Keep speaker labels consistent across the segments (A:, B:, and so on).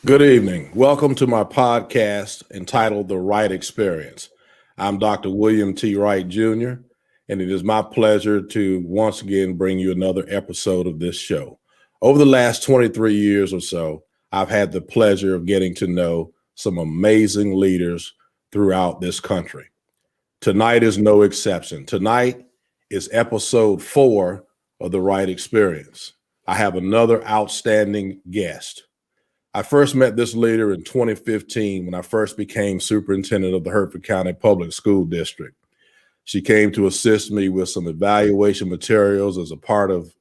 A: Good evening. Welcome to my podcast entitled The Wright Experience. I'm Dr. William T. Wright Jr., and it is my pleasure to once again bring you another episode of this show. Over the last 23 years or so, I've had the pleasure of getting to know some amazing leaders throughout this country. Tonight is no exception. Tonight is episode 4 of The Wright Experience. I have another outstanding guest. I first met this leader in 2015 when I first became superintendent of the Hertford County Public School District. She came to assist me with some evaluation materials as a part of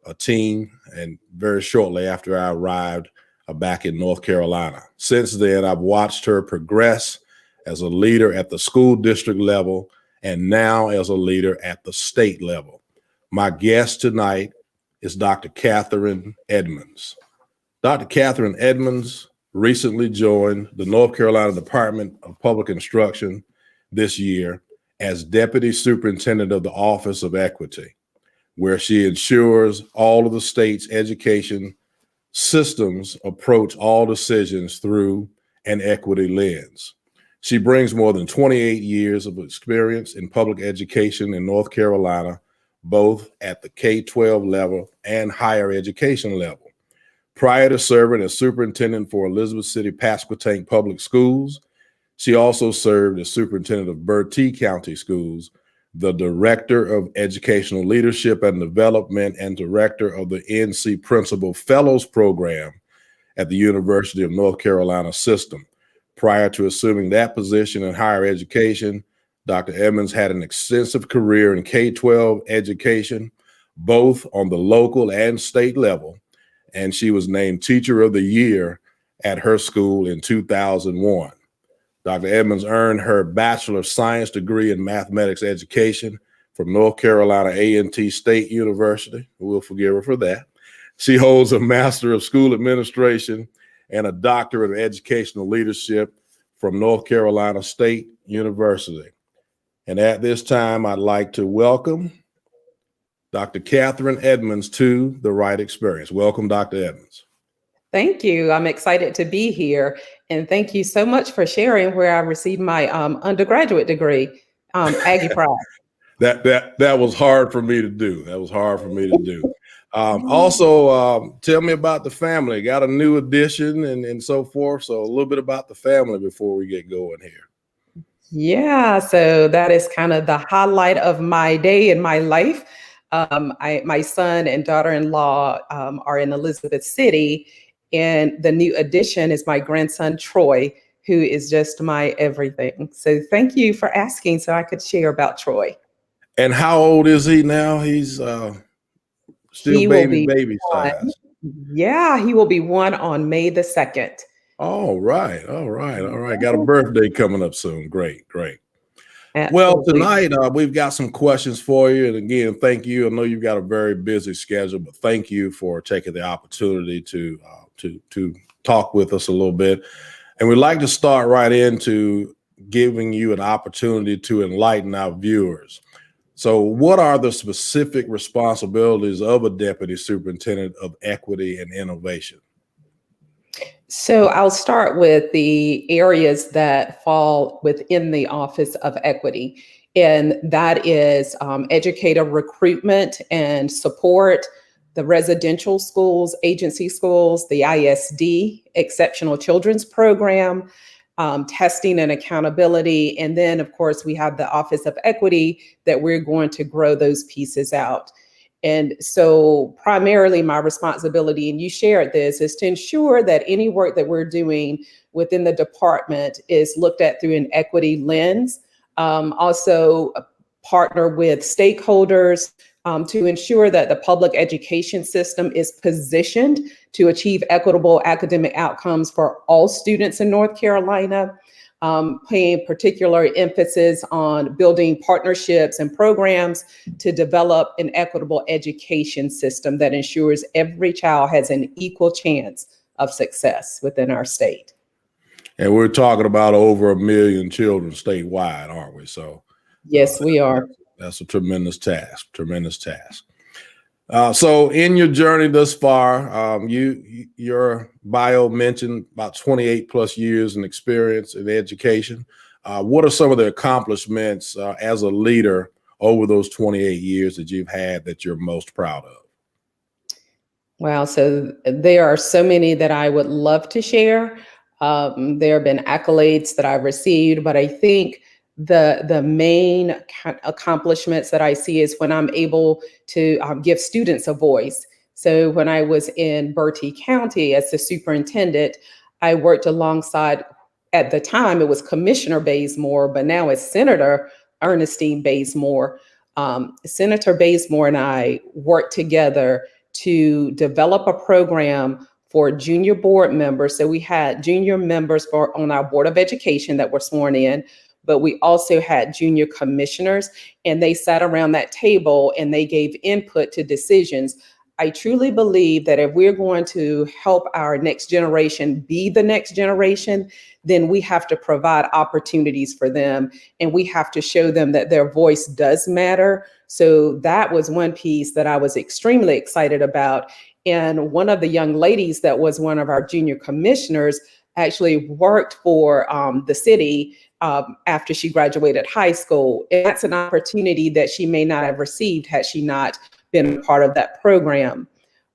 A: a team, and very shortly after I arrived back in North Carolina. Since then, I've watched her progress as a leader at the school district level and now as a leader at the state level. My guest tonight is Dr. Catherine Edmonds. Dr. Catherine Edmonds recently joined the North Carolina Department of Public Instruction this year as Deputy Superintendent of the Office of Equity, where she ensures all of the state's education systems approach all decisions through an equity lens. She brings more than 28 years of experience in public education in North Carolina, both at the K-12 level and higher education level. Prior to serving as superintendent for Elizabeth City Pasquotank Public Schools, she also served as superintendent of Bertie County Schools, the director of educational leadership and development, and director of the NC Principal Fellows Program at the University of North Carolina System. Prior to assuming that position in higher education, Dr. Edmonds had an extensive career in K-12 education, both on the local and state level, and she was named Teacher of the Year at her school in 2001. Dr. Edmonds earned her Bachelor of Science degree in Mathematics Education from North Carolina A&T State University. We'll forgive her for that. She holds a Master of School Administration and a Doctorate of Educational Leadership from North Carolina State University. And at this time, I'd like to welcome Dr. Catherine Edmonds to the Wright Experience. Welcome, Dr. Edmonds.
B: Thank you. I'm excited to be here. And thank you so much for sharing where I received my undergraduate degree, Aggie Pride.
A: That was hard for me to do. Also, tell me about the family. Got a new addition and so forth. So a little bit about the family before we get going here.
B: Yeah, so that is kind of the highlight of my day and my life. My son and daughter-in-law are in Elizabeth City, and the new addition is my grandson, Troy, who is just my everything. So thank you for asking so I could share about Troy.
A: And how old is he now? He's still baby size.
B: Yeah, he will be 1 on May the 2nd.
A: All right. Got a birthday coming up soon. Great. Absolutely. Well, tonight we've got some questions for you. And again, thank you. I know you've got a very busy schedule, but thank you for taking the opportunity to talk with us a little bit. And we'd like to start right into giving you an opportunity to enlighten our viewers. So what are the specific responsibilities of a Deputy Superintendent of Equity and Innovation?
B: So I'll start with the areas that fall within the Office of Equity, and that is educator recruitment and support, the residential schools, agency schools, the ISD, Exceptional Children's Program, testing and accountability, and then of course we have the Office of Equity that we're going to grow those pieces out. And so primarily my responsibility, and you shared this, is to ensure that any work that we're doing within the department is looked at through an equity lens. Also partner with stakeholders to ensure that the public education system is positioned to achieve equitable academic outcomes for all students in North Carolina. Paying particular emphasis on building partnerships and programs to develop an equitable education system that ensures every child has an equal chance of success within our state.
A: And we're talking about over 1 million children statewide, aren't we? So
B: yes, we are.
A: That's a tremendous task, So in your journey thus far, your bio mentioned about 28 plus years in experience in education. What are some of the accomplishments as a leader over those 28 years that you've had that you're most proud of?
B: Wow. So there are so many that I would love to share. There have been accolades that I've received, but I think the main accomplishments that I see is when I'm able to give students a voice. So when I was in Bertie County as the superintendent, I worked alongside, at the time it was Commissioner Bazemore, but now it's Senator Ernestine Bazemore. Senator Bazemore and I worked together to develop a program for junior board members. So we had junior members on our Board of Education that were sworn in, but we also had junior commissioners, and they sat around that table and they gave input to decisions. I truly believe that if we're going to help our next generation be the next generation, then we have to provide opportunities for them, and we have to show them that their voice does matter. So that was one piece that I was extremely excited about. And one of the young ladies that was one of our junior commissioners actually worked for the city after she graduated high school. And that's an opportunity that she may not have received had she not been a part of that program.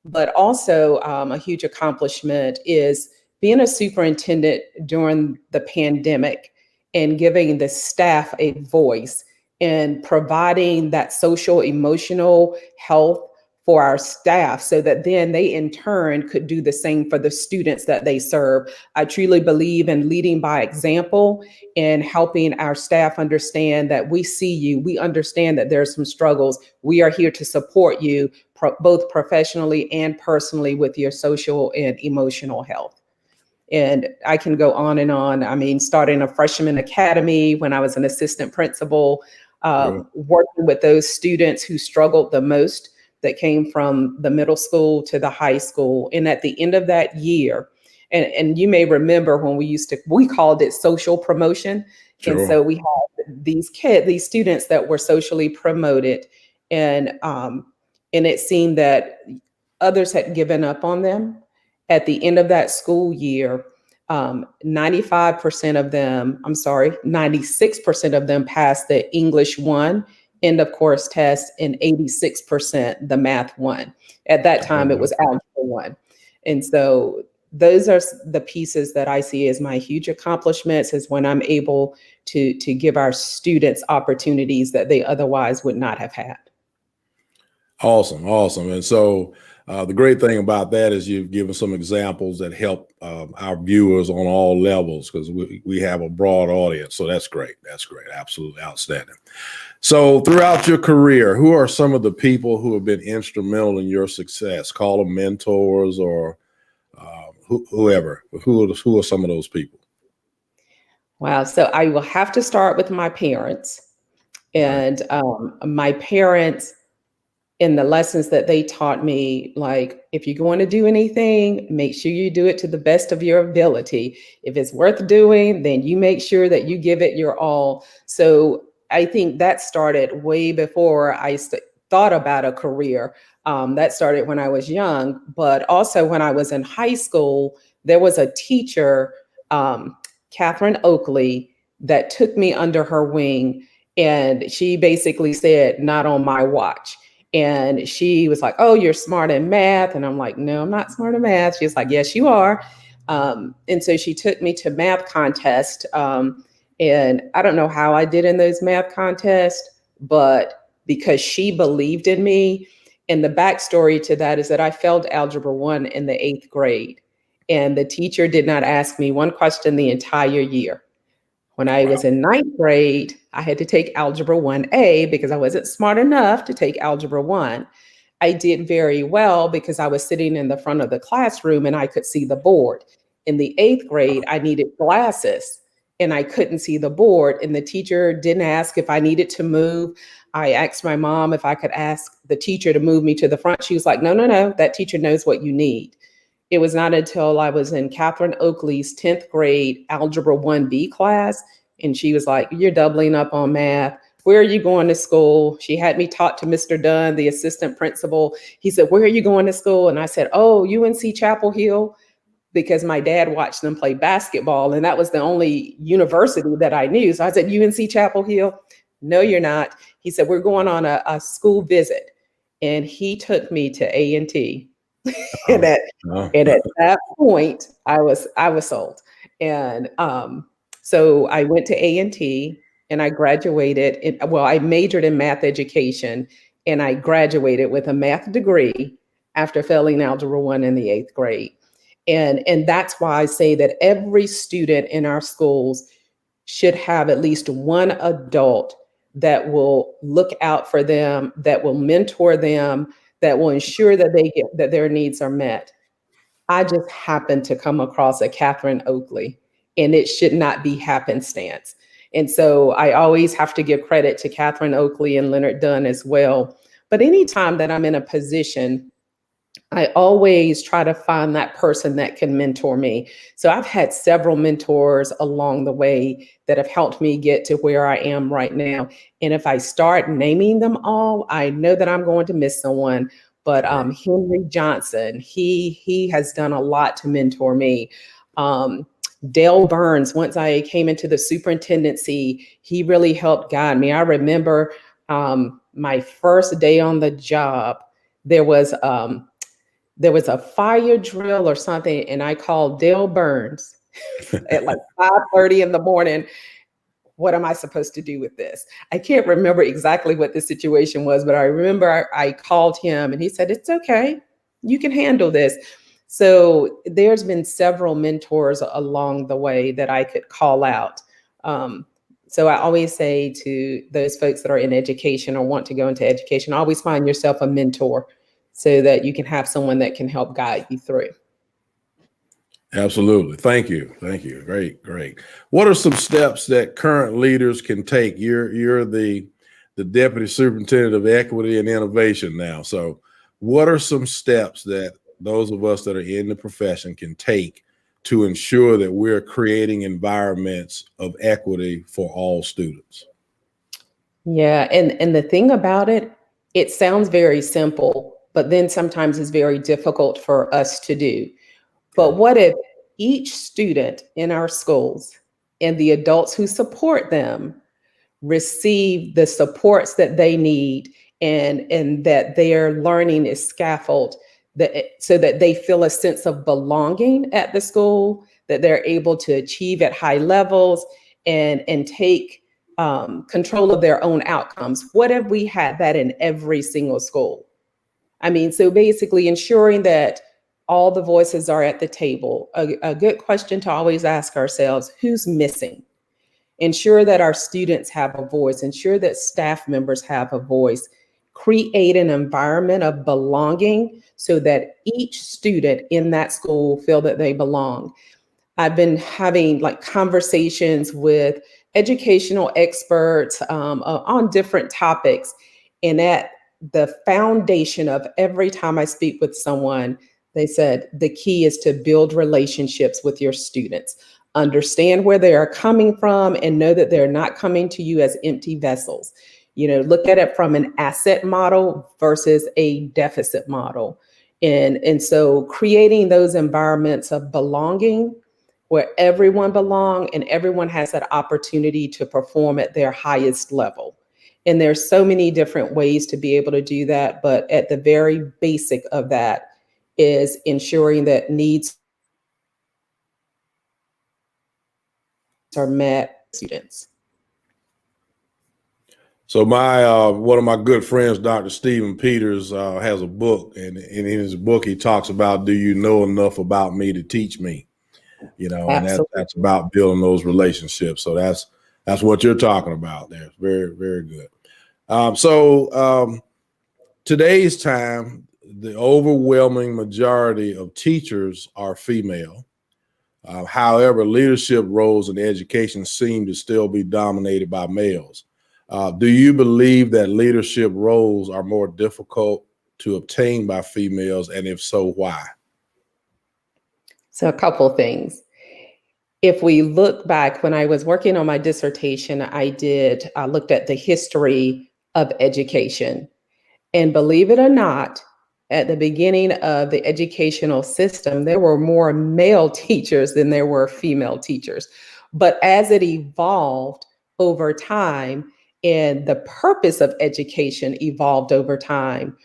B: But also a huge accomplishment is being a superintendent during the pandemic and giving the staff a voice and providing that social emotional health for our staff so that then they in turn could do the same for the students that they serve. I truly believe in leading by example and helping our staff understand that we see you, we understand that there's some struggles. We are here to support you both professionally and personally with your social and emotional health. And I can go on and on. I mean, starting a freshman academy when I was an assistant principal, working with those students who struggled the most, that came from the middle school to the high school. And at the end of that year, and you may remember when we called it social promotion.
A: Sure.
B: And so we had these students that were socially promoted, and it seemed that others had given up on them. At the end of that school year, 96% of them passed the English 1 end of course test, and 86% the math 1. At that time, it was algebra 1. And so those are the pieces that I see as my huge accomplishments, is when I'm able to give our students opportunities that they otherwise would not have had.
A: Awesome. And so the great thing about that is you've given some examples that help our viewers on all levels, because we have a broad audience. So that's great. Absolutely outstanding. So throughout your career, who are some of the people who have been instrumental in your success? Call them mentors or whoever. Who are some of those people?
B: Wow. So I will have to start with my parents. And my parents, in the lessons that they taught me, like, if you're going to do anything, make sure you do it to the best of your ability. If it's worth doing, then you make sure that you give it your all. So I think that started way before I thought about a career. That started when I was young, but also when I was in high school, there was a teacher, Catherine Oakley, that took me under her wing. And she basically said, "Not on my watch." And she was like, "Oh, you're smart in math." And I'm like, "No, I'm not smart in math." She's like, "Yes, you are." And so she took me to math contests. And I don't know how I did in those math contests, but because she believed in me. And the backstory to that is that I failed Algebra 1 in the 8th grade. And the teacher did not ask me one question the entire year. When I was in 9th grade, I had to take Algebra 1A because I wasn't smart enough to take Algebra 1. I did very well because I was sitting in the front of the classroom and I could see the board. In the 8th grade, I needed glasses and I couldn't see the board. And the teacher didn't ask if I needed to move. I asked my mom if I could ask the teacher to move me to the front. She was like, no, that teacher knows what you need. It was not until I was in Catherine Oakley's 10th grade Algebra 1B class, and she was like, "You're doubling up on math. where are you going to school? She had me talk to Mr. Dunn, the assistant principal. He said, where are you going to school? And I said, oh, UNC Chapel Hill, because my dad watched them play basketball. And that was the only university that I knew. So I said, UNC Chapel Hill? No, you're not. He said, we're going on a school visit. And he took me to A&T. And
A: Oh,
B: at,
A: oh.
B: and at that point, I was sold. And so I went to A&T and I graduated. I majored in math education and I graduated with a math degree after failing Algebra 1 in the 8th grade. And that's why I say that every student in our schools should have at least one adult that will look out for them, that will mentor them, that will ensure that that their needs are met. I just happened to come across a Catherine Oakley, and it should not be happenstance. And so I always have to give credit to Catherine Oakley and Leonard Dunn as well. But anytime that I'm in a position, I always try to find that person that can mentor me. So I've had several mentors along the way that have helped me get to where I am right now. And if I start naming them all, I know that I'm going to miss someone. But Henry Johnson, he has done a lot to mentor me. Dale Burns, once I came into the superintendency, he really helped guide me. I remember my first day on the job, there was a fire drill or something, and I called Dale Burns at like 5:30 in the morning. What am I supposed to do with this? I can't remember exactly what the situation was, but I remember I called him and he said, it's okay, you can handle this. So there's been several mentors along the way that I could call out. So I always say to those folks that are in education or want to go into education, always find yourself a mentor so that you can have someone that can help guide you through.
A: Absolutely. Thank you. Thank you. Great, great. What are some steps that current leaders can take? You're the Deputy Superintendent of Equity and Innovation now. So what are some steps that those of us that are in the profession can take to ensure that we're creating environments of equity for all students?
B: Yeah, and the thing about it, it sounds very simple, but then sometimes it's very difficult for us to do. But what if each student in our schools and the adults who support them receive the supports that they need, and that their learning is scaffolded, so that they feel a sense of belonging at the school, that they're able to achieve at high levels and take control of their own outcomes? What if we had that in every single school? I mean, so basically ensuring that all the voices are at the table. A good question to always ask ourselves, who's missing? Ensure that our students have a voice, ensure that staff members have a voice, create an environment of belonging so that each student in that school feel that they belong. I've been having like conversations with educational experts on different topics. And at the foundation of every time I speak with someone, they said the key is to build relationships with your students, understand where they are coming from, and know that they're not coming to you as empty vessels. You know, look at it from an asset model versus a deficit model. And so creating those environments of belonging where everyone belongs and everyone has that opportunity to perform at their highest level. And there's so many different ways to be able to do that, but at the very basic of that is ensuring that needs are met students.
A: So my one of my good friends, Dr. Stephen Peters, has a book, and in his book he talks about, do you know enough about me to teach me? You know, and that's about building those relationships. So that's what you're talking about there. Very, very good. Today's time, the overwhelming majority of teachers are female. However, leadership roles in education seem to still be dominated by males. Do you believe that leadership roles are more difficult to obtain by females? And if so, why?
B: So a couple of things. if we look back, when I was working on my dissertation, I looked at the history of education. And believe it or not, at the beginning of the educational system, there were more male teachers than there were female teachers. But as it evolved over time and the purpose of education evolved over time,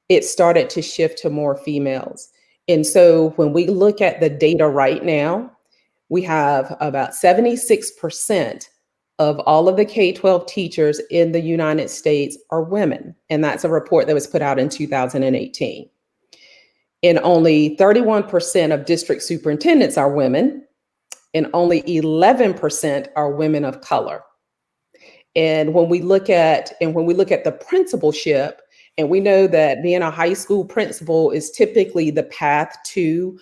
B: it started to shift to more females. And so when we look at the data right now, we have about 76% of all of the K-12 teachers in the United States are women. And that's a report that was put out in 2018. And only 31% of district superintendents are women, and only 11% are women of color. And when we look at the principalship, and we know that being a high school principal is typically the path to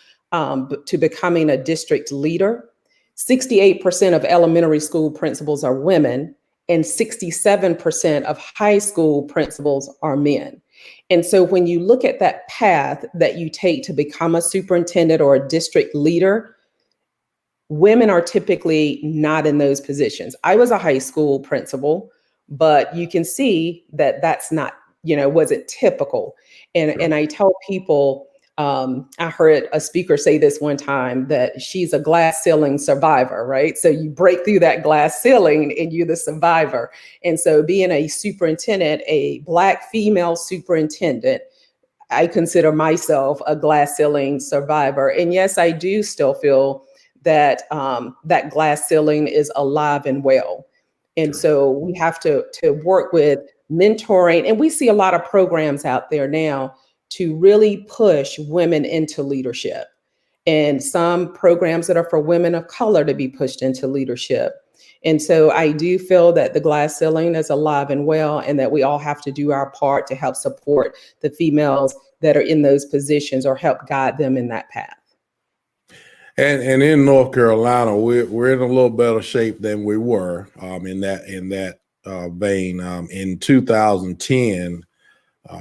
B: becoming a district leader. 68% of elementary school principals are women, and 67% of high school principals are men. And so when you look at that path that you take to become a superintendent or a district leader, women are typically not in those positions. I was a high school principal, but you can see that that's not, wasn't typical. And I tell people, I heard a speaker say this one time, that she's a glass ceiling survivor, right? So you break through that glass ceiling and you're the survivor. And so being a superintendent, a Black female superintendent, I consider myself a glass ceiling survivor. And yes, I do still feel that that glass ceiling is alive and well. And so we have to work with mentoring. And we see a lot of programs out there now to really push women into leadership, and some programs that are for women of color to be pushed into leadership. And so I do feel that the glass ceiling is alive and well, and that we all have to do our part to help support the females that are in those positions or help guide them in that path.
A: And in North Carolina, we're in a little better shape than we were in that vein. In 2010,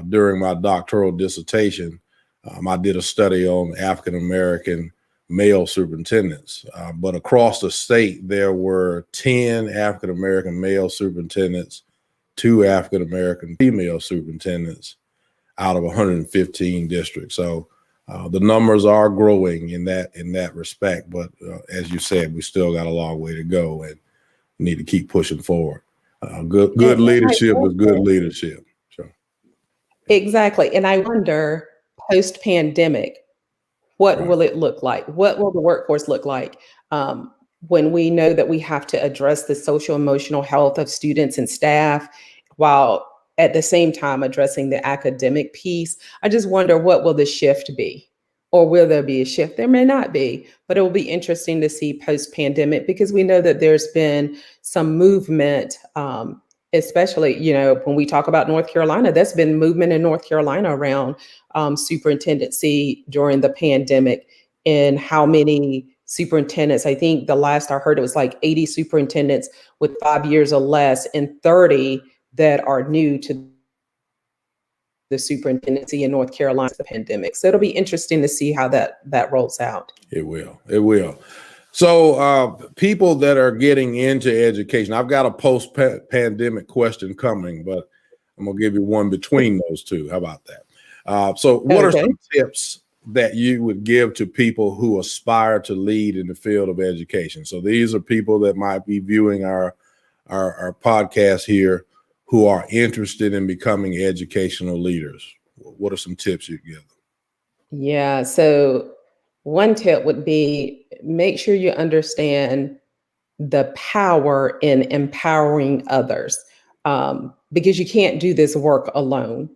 A: during my doctoral dissertation, I did a study on African American male superintendents. But across the state, there were 10 African American male superintendents, 2 African American female superintendents out of 115 districts. So the numbers are growing in that respect, but as you said, we still got a long way to go and need to keep pushing forward. Good leadership is good leadership. So.
B: Exactly, and I wonder, post-pandemic, what will it look like? What will the workforce look like when we know that we have to address the social emotional health of students and staff, while at the same time addressing the academic piece? I just wonder, what will the shift be? Or will there be a shift? There may not be, but it will be interesting to see post-pandemic, because we know that there's been some movement, especially, when we talk about North Carolina, there's been movement in North Carolina around superintendency during the pandemic, and how many superintendents, I think the last I heard, it was like 80 superintendents with 5 years or less, and 30 that are new to the superintendency in North Carolina, the pandemic. So it'll be interesting to see how that rolls out.
A: It will. So people that are getting into education, I've got a post-pandemic question coming, but I'm gonna give you one between those two. How about that? So what are some tips that you would give to people who aspire to lead in the field of education? So these are people that might be viewing our podcast here who are interested in becoming educational leaders. What are some tips you'd give them?
B: Yeah, so one tip would be, make sure you understand the power in empowering others, because you can't do this work alone.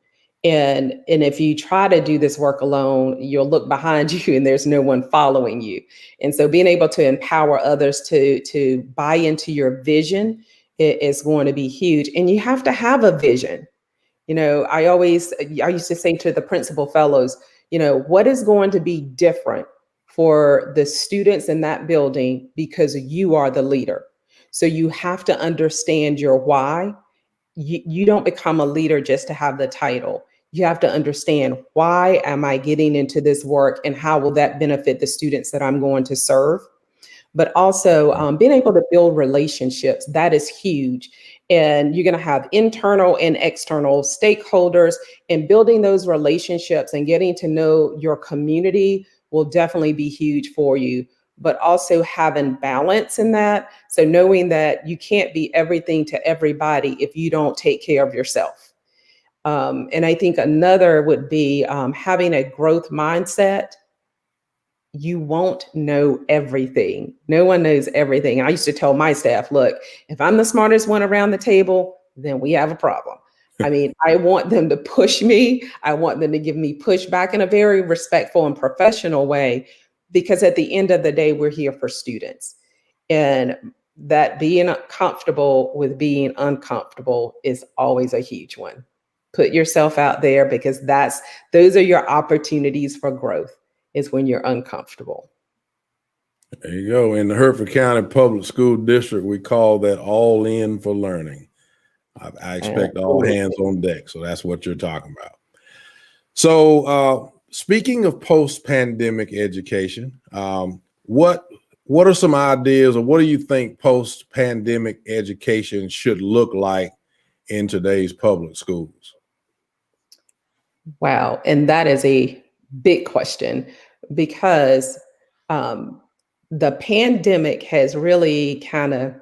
B: And if you try to do this work alone, you'll look behind you and there's no one following you. And so being able to empower others to buy into your vision is going to be huge. And you have to have a vision. I used to say to the principal fellows, what is going to be different for the students in that building, because you are the leader. So you have to understand your why. You don't become a leader just to have the title. You have to understand, why am I getting into this work, and how will that benefit the students that I'm going to serve? but also being able to build relationships. That is huge. And you're going to have internal and external stakeholders, and building those relationships and getting to know your community will definitely be huge for you. But also having balance in that. So knowing that you can't be everything to everybody if you don't take care of yourself. And I think another would be having a growth mindset. You won't know everything. No one knows everything. I used to tell my staff, look, if I'm the smartest one around the table, then we have a problem. I mean, I want them to push me. I want them to give me pushback in a very respectful and professional way, because at the end of the day, we're here for students. And that being comfortable with being uncomfortable is always a huge one. Put yourself out there, because those are your opportunities for growth, is when you're uncomfortable.
A: There you go. In the Hertford County Public School District, we call that all in for learning. I expect all hands on deck. So that's what you're talking about. So speaking of post-pandemic education, what are some ideas, or what do you think post-pandemic education should look like in today's public schools?
B: Wow. And that is a big question, because the pandemic has really kind of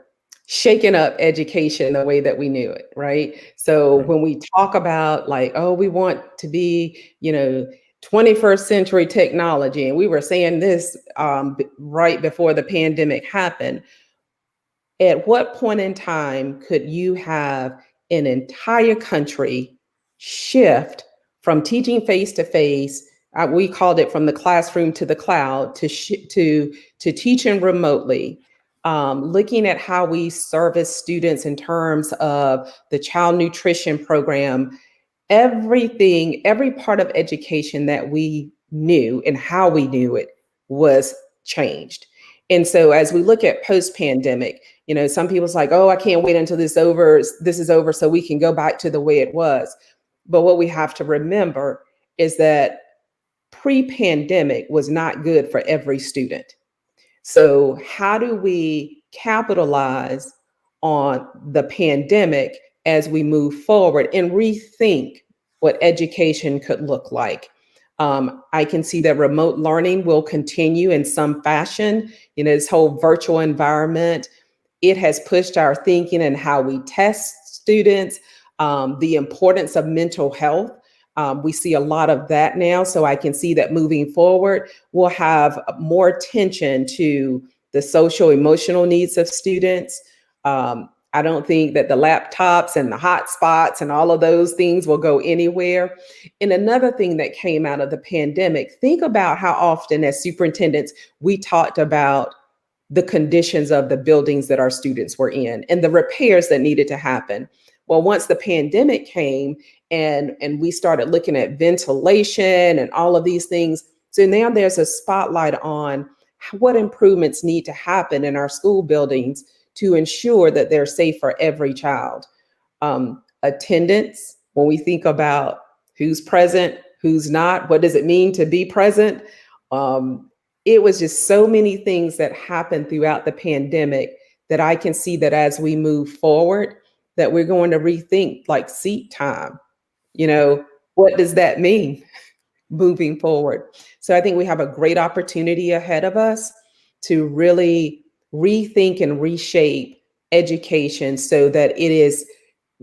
B: shaken up education the way that we knew it, right? So when we talk about like, oh, we want to be, 21st century technology, and we were saying this right before the pandemic happened, at what point in time could you have an entire country shift from teaching face to face? We called it from the classroom to the cloud, to teaching remotely. Looking at how we service students in terms of the child nutrition program, everything, every part of education that we knew and how we knew it was changed. And so as we look at post-pandemic, some people's like, oh, I can't wait until this is over so we can go back to the way it was. But what we have to remember is that pre-pandemic was not good for every student. So how do we capitalize on the pandemic as we move forward and rethink what education could look like? I can see that remote learning will continue in some fashion. This whole virtual environment, it has pushed our thinking and how we test students, the importance of mental health. We see a lot of that now. So I can see that moving forward, we'll have more attention to the social emotional needs of students. I don't think that the laptops and the hotspots and all of those things will go anywhere. And another thing that came out of the pandemic, think about how often as superintendents, we talked about the conditions of the buildings that our students were in and the repairs that needed to happen. Well, once the pandemic came and we started looking at ventilation and all of these things, so now there's a spotlight on what improvements need to happen in our school buildings to ensure that they're safe for every child. Attendance, when we think about who's present, who's not, what does it mean to be present? It was just so many things that happened throughout the pandemic that I can see that as we move forward, that we're going to rethink like seat time. What does that mean moving forward? So I think we have a great opportunity ahead of us to really rethink and reshape education so that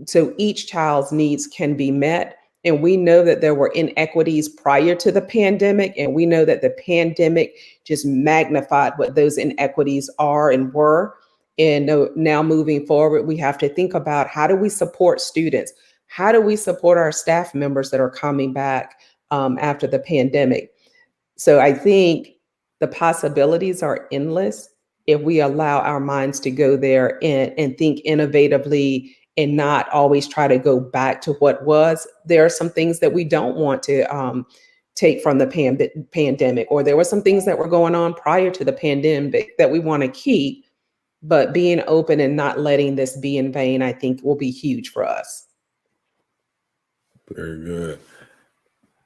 B: so each child's needs can be met. And we know that there were inequities prior to the pandemic, and we know that the pandemic just magnified what those inequities are and were. And now moving forward, we have to think about, how do we support students? How do we support our staff members that are coming back after the pandemic? So I think the possibilities are endless if we allow our minds to go there and think innovatively and not always try to go back to what was. There are some things that we don't want to take from the pandemic, or there were some things that were going on prior to the pandemic that we want to keep, but being open and not letting this be in vain, I think will be huge for us.
A: Very good.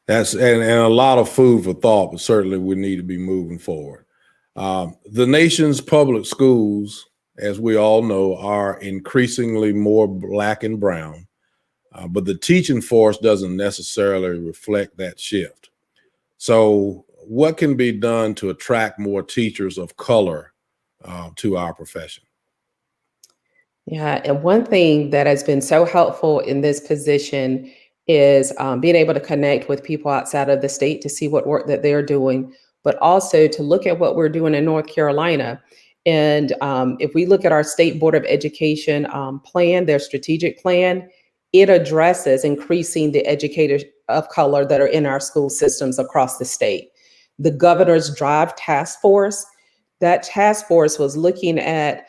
A: That's and a lot of food for thought, but certainly we need to be moving forward. The nation's public schools, as we all know, are increasingly more Black and brown, but the teaching force doesn't necessarily reflect that shift. So what can be done to attract more teachers of color to our profession?
B: Yeah, and one thing that has been so helpful in this position is being able to connect with people outside of the state to see what work that they're doing, but also to look at what we're doing in North Carolina. And if we look at our State Board of Education plan, their strategic plan, it addresses increasing the educators of color that are in our school systems across the state. The Governor's Drive Task Force, that task force was looking at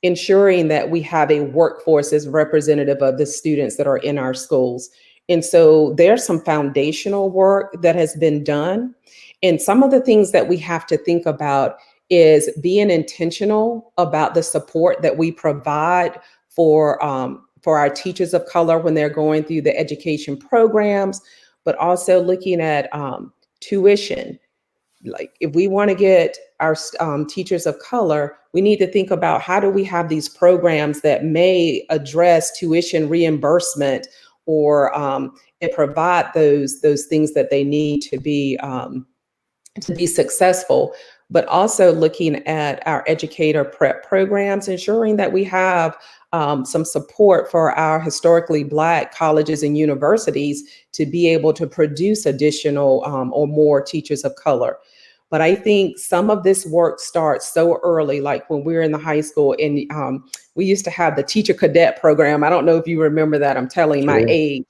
B: ensuring that we have a workforce as representative of the students that are in our schools. And so there's some foundational work that has been done. And some of the things that we have to think about is being intentional about the support that we provide for our teachers of color when they're going through the education programs, but also looking at tuition. Like if we want to get our teachers of color, we need to think about how do we have these programs that may address tuition reimbursement or and provide those things that they need to be successful, but also looking at our educator prep programs, ensuring that we have some support for our historically Black colleges and universities to be able to produce additional or more teachers of color. But I think some of this work starts so early, like when we were in the high school and we used to have the teacher cadet program. I don't know if you remember that. I'm telling my
A: Sure.
B: age.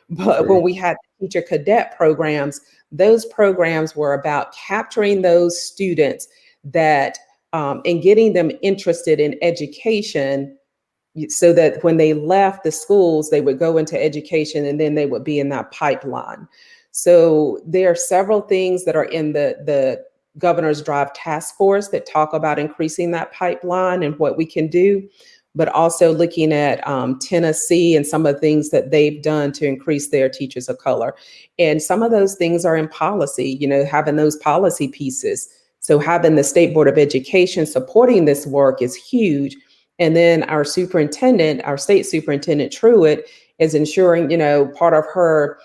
B: But
A: Sure.
B: when we had teacher cadet programs, those programs were about capturing those students that and getting them interested in education so that when they left the schools, they would go into education and then they would be in that pipeline. So there are several things that are in the Governor's Drive Task Force that talk about increasing that pipeline and what we can do, but also looking at Tennessee and some of the things that they've done to increase their teachers of color. And some of those things are in policy, having those policy pieces. So having the State Board of Education supporting this work is huge. And then our state superintendent, Truitt, is ensuring, part of her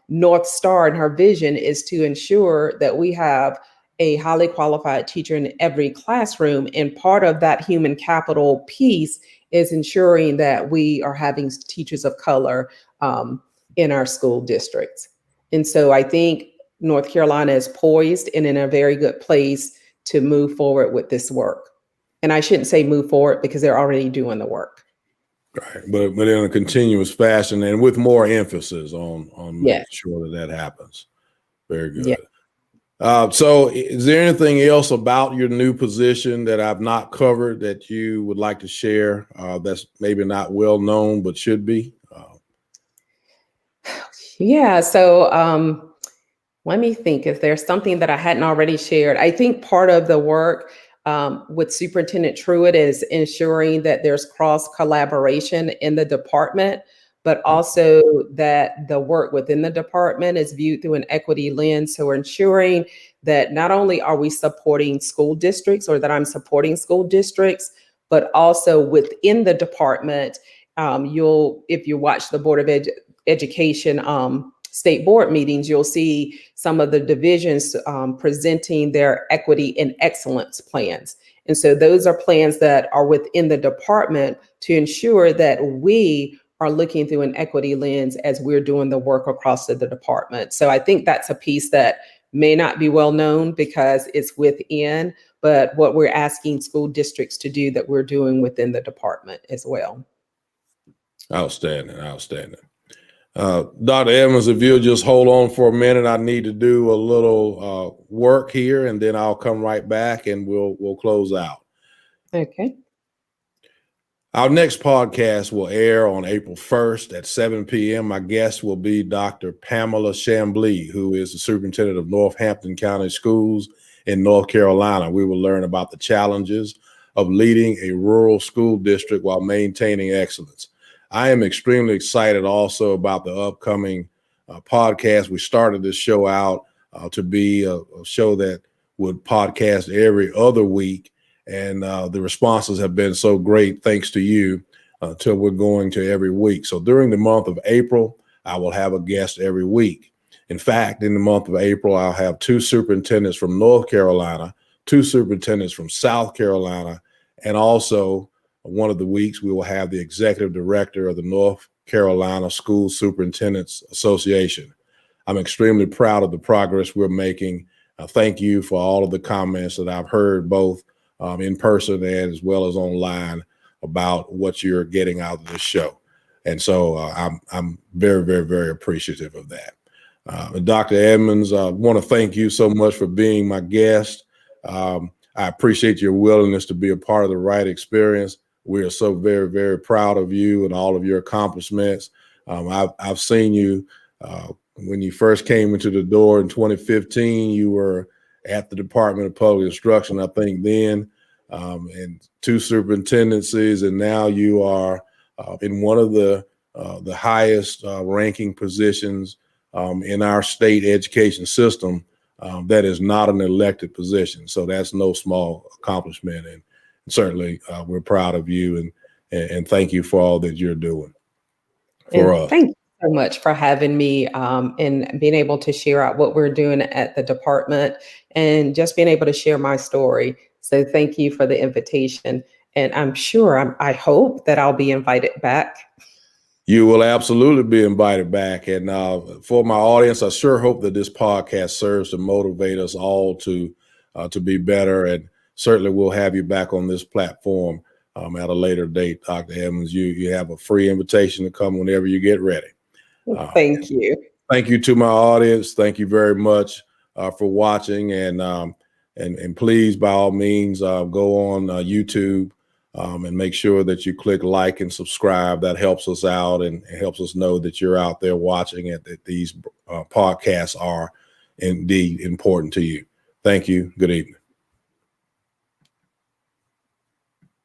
B: North Star and her vision is to ensure that we have a highly qualified teacher in every classroom. And part of that human capital piece is ensuring that we are having teachers of color in our school districts. And so I think North Carolina is poised and in a very good place to move forward with this work. And I shouldn't say move forward because they're already doing the work.
A: Right, but in a continuous fashion and with more emphasis on making sure that happens. Very good.
B: Yeah.
A: So is there anything else about your new position that I've not covered that you would like to share that's maybe not well known but should be?
B: Yeah, so let me think if there's something that I hadn't already shared. I think part of the work with Superintendent Truitt is ensuring that there's cross collaboration in the department, but also that the work within the department is viewed through an equity lens. So we're ensuring that not only are we supporting school districts or that I'm supporting school districts, but also within the department, if you watch the Board of Education state board meetings, you'll see some of the divisions presenting their equity and excellence plans. And so those are plans that are within the department to ensure that we are looking through an equity lens as we're doing the work across the department. So I think that's a piece that may not be well known because it's within, but what we're asking school districts to do that we're doing within the department as well.
A: Outstanding. Dr. Edmonds, if you'll just hold on for a minute, I need to do a little work here, and then I'll come right back and we'll close out.
B: Okay.
A: Our next podcast will air on April 1st at 7 p.m. My guest will be Dr. Pamela Chamblee, who is the superintendent of Northampton County Schools in North Carolina. We will learn about the challenges of leading a rural school district while maintaining excellence. I am extremely excited also about the upcoming podcast. We started this show out to be a show that would podcast every other week. And the responses have been so great, thanks to you, till we're going to every week. So during the month of April, I will have a guest every week. In fact, in the month of April, I'll have 2 superintendents from North Carolina, 2 superintendents from South Carolina, and also one of the weeks we will have the executive director of the North Carolina School Superintendents Association. I'm extremely proud of the progress we're making. Thank you for all of the comments that I've heard, both in person and as well as online, about what you're getting out of this show. And so I'm very, very, very appreciative of that. Dr. Edmonds, I want to thank you so much for being my guest. I appreciate your willingness to be a part of the Wright Experience. We are so very, very proud of you and all of your accomplishments. I've seen you when you first came into the door in 2015. You were at the Department of Public Instruction, I think then, and 2 superintendencies, and now you are in one of the highest ranking positions in our state education system that is not an elected position. So that's no small accomplishment, and certainly we're proud of you, and thank you for all that you're doing for us.
B: Thank you so much for having me and being able to share out what we're doing at the department and just being able to share my story. So thank you for the invitation. And I'm sure, I hope that I'll be invited back.
A: You will absolutely be invited back. And for my audience, I sure hope that this podcast serves to motivate us all to be better. And certainly we'll have you back on this platform at a later date, Dr. Edmonds. You have a free invitation to come whenever you get ready.
B: Thank you.
A: Thank you to my audience. Thank you very much for watching. And please, by all means, go on YouTube and make sure that you click like and subscribe. That helps us out and helps us know that you're out there watching it, that these podcasts are indeed important to you. Thank you. Good evening.